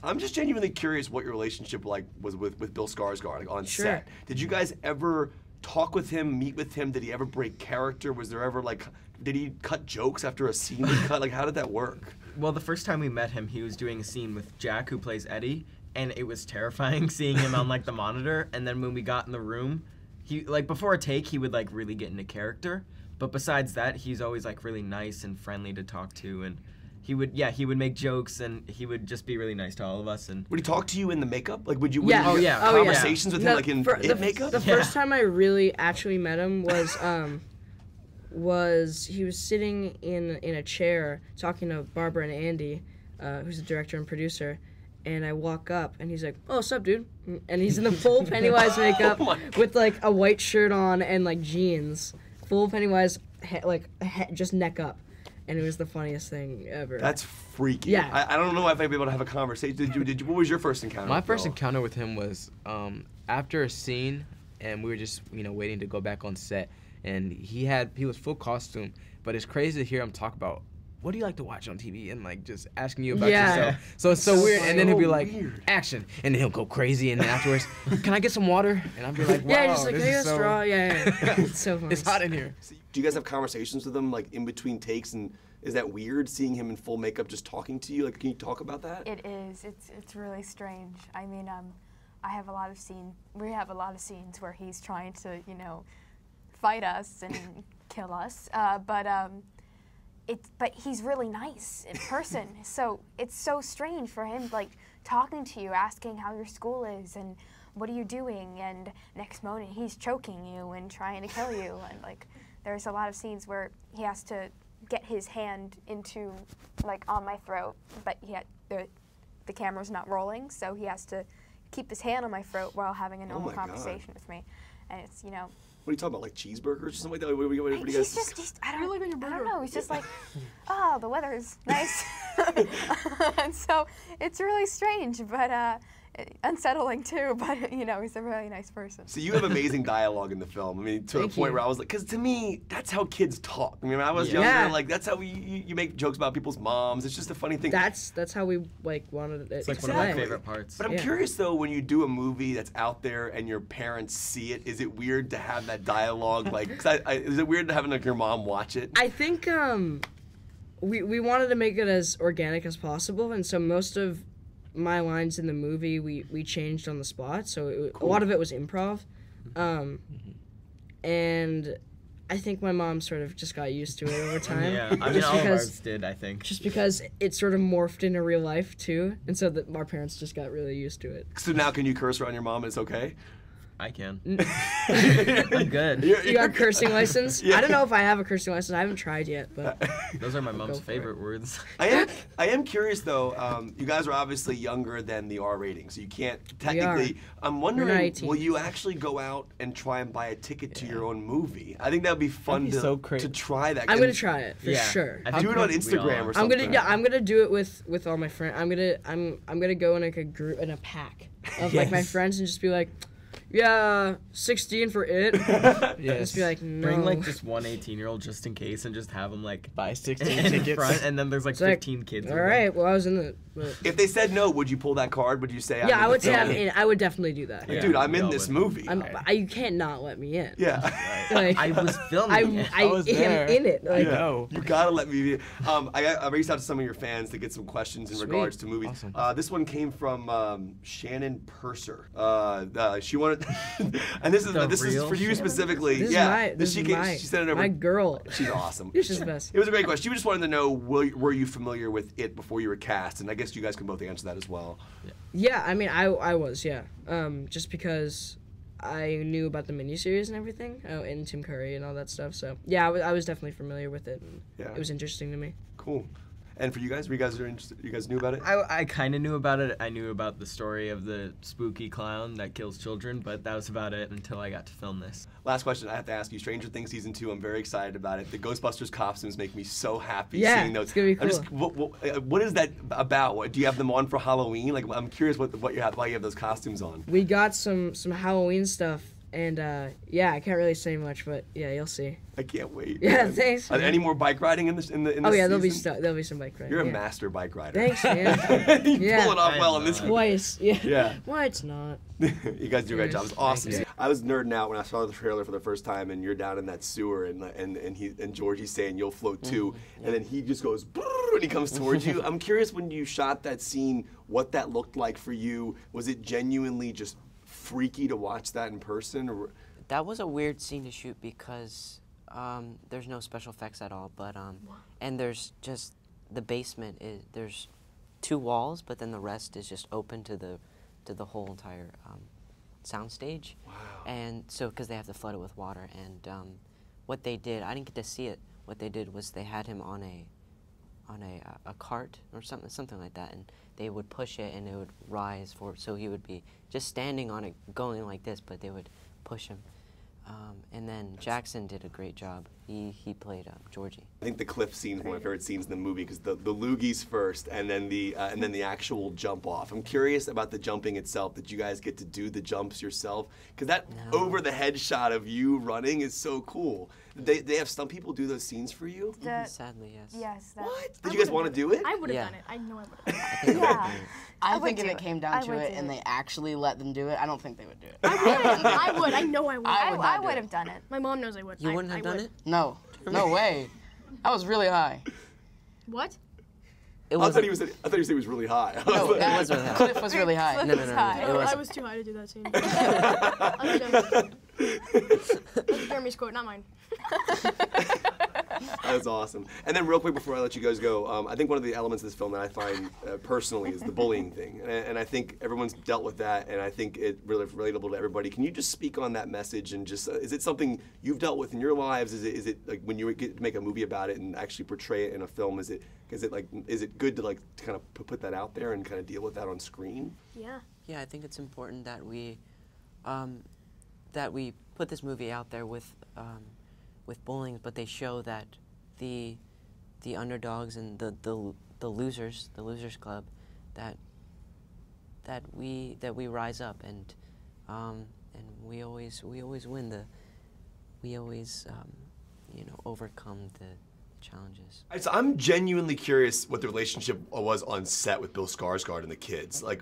I'm just genuinely curious what your relationship was with Bill Skarsgård on set. Did you guys ever talk with him, meet with him? Did he ever break character? Was there ever did he cut jokes after a scene was cut? How did that work? Well, the first time we met him, he was doing a scene with Jack, who plays Eddie, and it was terrifying seeing him on the monitor. And then when we got in the room, he before a take, he would really get into character. But besides that, he's always really nice and friendly to talk to, and he would make jokes, and he would just be really nice to all of us. And would he talk to you in the makeup? Would you Yeah. Conversations with him in makeup? The first time I really actually met him was he was sitting in a chair talking to Barbara and Andy, who's the director and producer, and I walk up and he's like, "Oh, what's up, dude?" And he's in the full Pennywise makeup with a white shirt on and jeans, full Pennywise, just neck up. And it was the funniest thing ever. That's freaky. Yeah. I don't know if I'd be able to have a conversation. What was your first encounter? My first encounter with him was after a scene, and we were just waiting to go back on set, and he was full costume, but it's crazy to hear him talk about, what do you like to watch on TV, and just asking you about yourself. So it's so weird, and then he'll be like, action, and then he'll go crazy, and then afterwards, can I get some water? And I'll be like, wow, just can I get a straw? Yeah. It's so funny. It's hot in here. Do you guys have conversations with him in between takes, and is that weird seeing him in full makeup just talking to you? Can you talk about that? It is. It's really strange. I mean, we have a lot of scenes where he's trying to, fight us and kill us, but he's really nice in person. So it's so strange for him, talking to you, asking how your school is and what are you doing, and next moment he's choking you and trying to kill you, and there's a lot of scenes where he has to get his hand into on my throat, but the camera's not rolling, so he has to keep his hand on my throat while having a normal conversation with me, and it's What are you talking about, cheeseburgers or something like that? What do you guys? I don't know. He's just oh, the weather is nice. And so it's really strange, but unsettling too. But he's a really nice person. So you have amazing dialogue in the film. I mean, to the point where I was because to me, that's how kids talk. I mean, when I was younger, that's how you make jokes about people's moms. It's just a funny thing. That's how we wanted it. It's one of my favorite parts. But I'm curious though, when you do a movie that's out there and your parents see it, is it weird to have that dialogue? Is it weird to have your mom watch it? I think we wanted to make it as organic as possible, and so most of my lines in the movie we changed on the spot, so a lot of it was improv, and I think my mom sort of just got used to it over time. Yeah, I mean all of ours did, I think. Just because it sort of morphed into real life too, and so that our parents just got really used to it. So now can you curse around your mom and it's okay? I can. I'm good. You got a cursing license? Yeah. I don't know if I have a cursing license. I haven't tried yet, but those are my mom's favorite words. I am curious though. You guys are obviously younger than the R rating, so you can't technically. I'm wondering, will you actually go out and try and buy a ticket to your own movie? I think that would be fun to try that. I'm gonna try it for sure. Do it on Instagram or something. I'm gonna do it with all my friends. I'm gonna go in a group in a pack of my friends and just be like, yeah, 16 for it. Just be like, no. Bring just one 18-year-old just in case, and just have them buy 16 tickets. Front, and then there's 15 kids. All right, well I was in the. If they said no, would you pull that card? Would you say? Yeah, I would say I'm in. I would definitely do that. Yeah, dude, I'm in this movie. You can't not let me in. Yeah. I was filming. I was there. In it. I know. You gotta let me in. I reached out to some of your fans to get some questions in regards to movies. Awesome. This one came from Shannon Purser. She wanted, and this is for you specifically. She sent it over. My girl. She's awesome. She's the best. It was a great question. She just wanted to know, were you familiar with it before you were cast? And I guess you guys can both answer that as well. Yeah, I mean, I was, just because I knew about the miniseries and everything, and Tim Curry and all that stuff. So yeah, I was definitely familiar with it. And it was interesting to me. Cool. And for you guys, you guys knew about it? I kind of knew about it. I knew about the story of the spooky clown that kills children, but that was about it until I got to film this. Last question I have to ask you. Stranger Things Season 2, I'm very excited about it. The Ghostbusters costumes make me so happy seeing those. It's going to be cool. What is that about? Do you have them on for Halloween? I'm curious why you have those costumes on. We got some Halloween stuff And yeah, I can't really say much, but yeah, you'll see. I can't wait. Yeah, thanks. Are there any more bike riding in this? In this Oh yeah, season? there'll be some bike riding. You're a yeah. master bike rider. Thanks, man. You Yeah. pull it off well in this. Twice. Yeah. Yeah. Why it's not? You guys do a great job. It's awesome. you. I was nerding out when I saw the trailer for the first time, and you're down in that sewer, and Georgie's saying you'll float too, and then he just goes when he comes towards you. I'm curious, when you shot that scene, what that looked like for you. Was it genuinely just freaky to watch that in person? Or? That was a weird scene to shoot because there's no special effects at all, but and there's just the basement there's 2 walls, but then the rest is just open to the whole entire sound stage. Wow. And so because they have to flood it with water, and what they did, I didn't get to see it. What they did was they had him on a cart or something like that, and they would push it and it would rise forward, so he would be just standing on it going like this, but they would push him. And then Jackson did a great job. He played Georgie. I think the cliff scene is one of my favorite scenes in the movie, because the loogies first, and then the actual jump off. I'm curious about the jumping itself. Did you guys get to do the jumps yourself? Because that over the head shot of you running is so cool. They have some people do those scenes for you. Sadly, yes. Yes. What? Did you guys want to do it? I would have Yeah. done it. I know I would have. Yeah. I would think if do it it. came down I to would it do and it. they actually let them do it, I don't think they would do it. I would. I know I would. I would have done it. My mom knows I would. You wouldn't have done it? No, no way. I was really high. What? It I was. thought he said he was really high. No, It was really high. Cliff was really high. No. high. It No, was. I was too high to do that scene. That's Jeremy's quote, not mine. That's awesome. And then real quick before I let you guys go, I think one of the elements of this film that I find personally is the bullying thing. And I think everyone's dealt with that, and I think it's really relatable to everybody. Can you just speak on that message, and just, is it something you've dealt with in your lives? Is it like when you get to make a movie about it and actually portray it in a film, is it good to kind of put that out there and kind of deal with that on screen? Yeah. Yeah, I think it's important that we put this movie out there with bullying, but they show that the underdogs and the losers, the losers club, that we rise up, and we always win. We always overcome the challenges. So I'm genuinely curious what the relationship was on set with Bill Skarsgård and the kids. Like,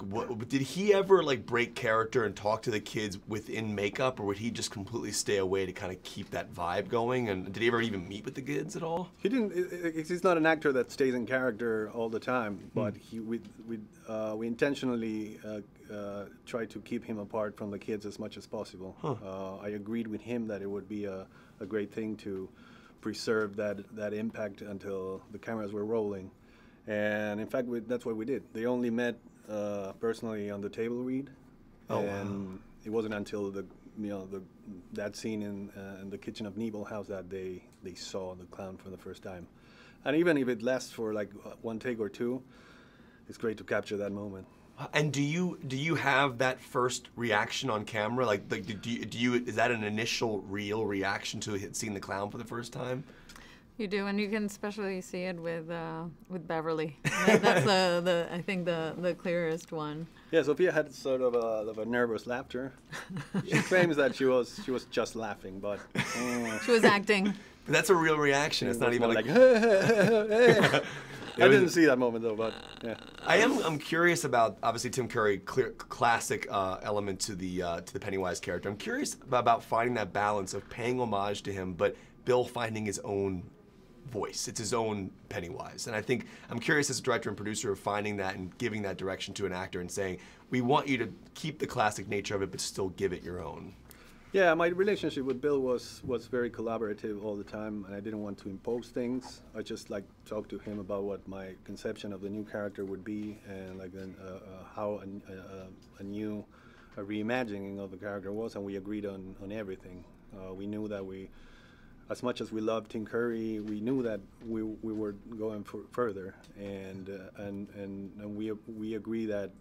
did he ever break character and talk to the kids within makeup, or would he just completely stay away to kind of keep that vibe going? And did he ever even meet with the kids at all? He didn't. He's not an actor that stays in character all the time, but we intentionally try to keep him apart from the kids as much as possible. I agreed with him that it would be a great thing to preserve that impact until the cameras were rolling, and in fact that's what we did. They only met personally on the table read, and it wasn't until that scene in the kitchen of Nebel House that they saw the clown for the first time. And even if it lasts for one take or two, it's great to capture that moment. And do you have that first reaction on camera? Is that an initial real reaction to seeing the clown for the first time? You do, and you can especially see it with Beverly. That's I think the clearest one. Yeah, Sophia had sort of a nervous laughter. She claims that she was just laughing, but she was acting. But that's a real reaction. It's not even I didn't see that moment though, but yeah. I'm curious about, obviously, Tim Curry, classic element to the Pennywise character. I'm curious about finding that balance of paying homage to him, but Bill finding his own voice. It's his own Pennywise. And I'm curious as a director and producer of finding that and giving that direction to an actor and saying, we want you to keep the classic nature of it, but still give it your own. Yeah, my relationship with Bill was very collaborative all the time, and I didn't want to impose things. I just talked to him about what my conception of the new character would be, and how a new reimagining of the character was, and we agreed on everything. We knew that as much as we loved Tim Curry, we knew that we were going further, and we agreed that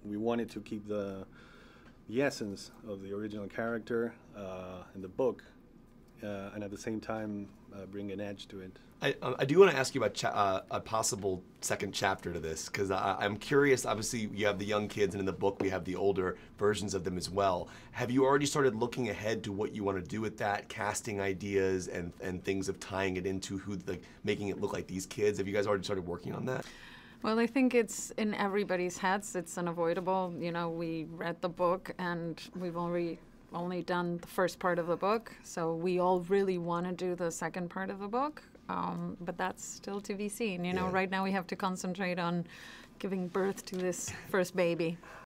we wanted to keep the essence of the original character in the book, and at the same time bring an edge to it. I do want to ask you about a possible second chapter to this, because I'm curious. Obviously, you have the young kids, and in the book we have the older versions of them as well. Have you already started looking ahead to what you want to do with that, casting ideas and things of tying it into making it look like these kids? Have you guys already started working on that? Well, I think it's in everybody's heads. It's unavoidable. You know, we read the book and we've only done the first part of the book, so we all really want to do the second part of the book, but that's still to be seen. You know, right now we have to concentrate on giving birth to this first baby.